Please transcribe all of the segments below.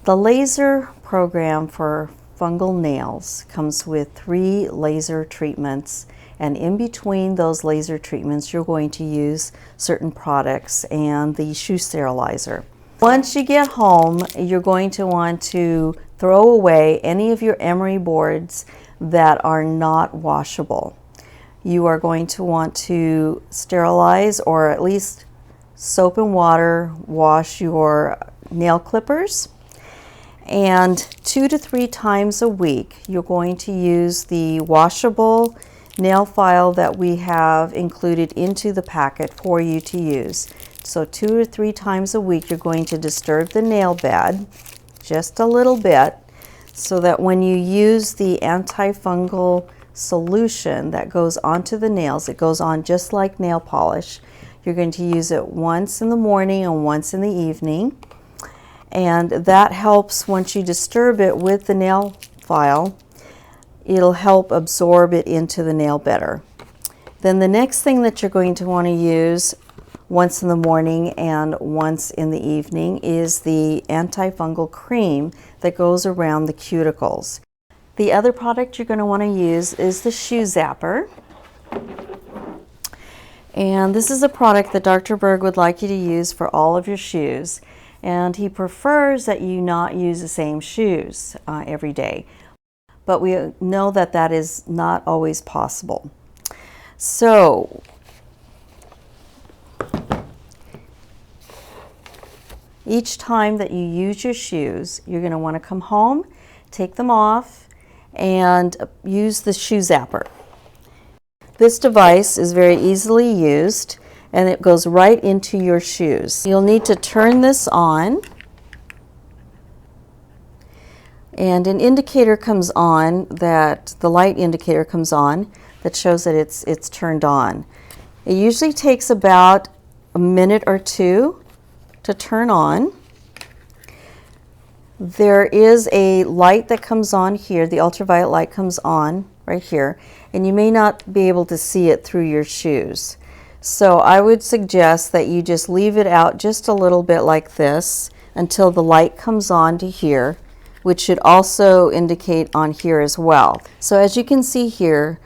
The laser program for fungal nails comes with 3 laser treatments, and in between those laser treatments you're going to use certain products and the shoe sterilizer. Once you get home, you're going to want to throw away any of your emery boards that are not washable. You are going to want to sterilize, or at least soap and water wash your nail clippers. And 2 to 3 times a week, you're going to use the washable nail file that we have included into the packet for you to use. So 2 or 3 times a week, you're going to disturb the nail bed just a little bit, so that when you use the anti-fungal solution that goes onto the nails, it goes on just like nail polish. You're going to use it once in the morning and once in the evening. And that helps. Once you disturb it with the nail file, it'll help absorb it into the nail better. Then the next thing that you're going to want to use once in the morning and once in the evening is the anti-fungal cream that goes around the cuticles. The other product you're going to want to use is the shoe zapper. And this is a product that Dr. Berg would like you to use for all of your shoes. And he prefers that you not use the same shoes every day. But we know that that is not always possible. So, each time that you use your shoes, you're going to want to come home, take them off, and use the shoe zapper. This device is very easily used, and it goes right into your shoes. You'll need to turn this on, and an indicator comes on, that the light indicator comes on that shows that it's turned on. It usually takes about a minute or 2 to turn on. There is a light that comes on here, the ultraviolet light comes on right here, and you may not be able to see it through your shoes. So I would suggest that you just leave it out just a little bit like this until the light comes on to here, which should also indicate on here as well. So as you can see here,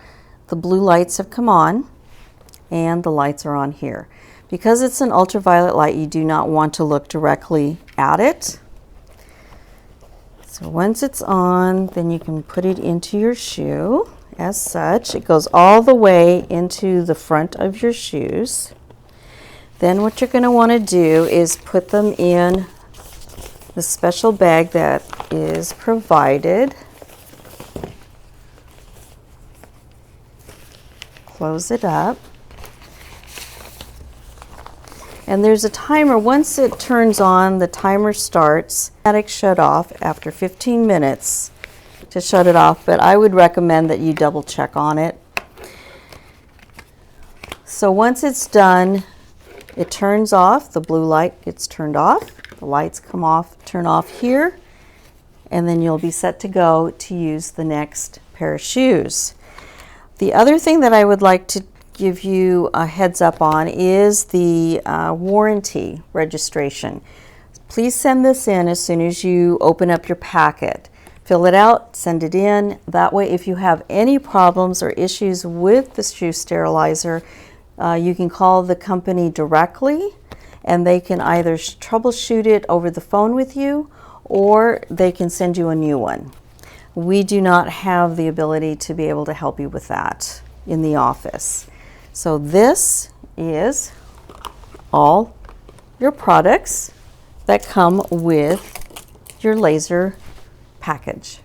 the blue lights have come on and the lights are on here. Because it's an ultraviolet light, you do not want to look directly at it. So once it's on, then you can put it into your shoe. As such, it goes all the way into the front of your shoes. Then what you're going to want to do is put them in the special bag that is provided. Close it up. And there's a timer. Once it turns on, the timer starts. Automatic shut off after 15 minutes to shut it off, but I would recommend that you double check on it. So once it's done, it turns off. The blue light gets turned off. The lights come off, turn off here, and then you'll be set to go to use the next pair of shoes. The other thing that I would like to give you a heads up on is the warranty registration. Please send this in as soon as you open up your packet. Fill it out, send it in. That way, if you have any problems or issues with the shoe sterilizer, you can call the company directly, and they can either troubleshoot it over the phone with you, or they can send you a new one. We do not have the ability to be able to help you with that in the office. So this is all your products that come with your laser package.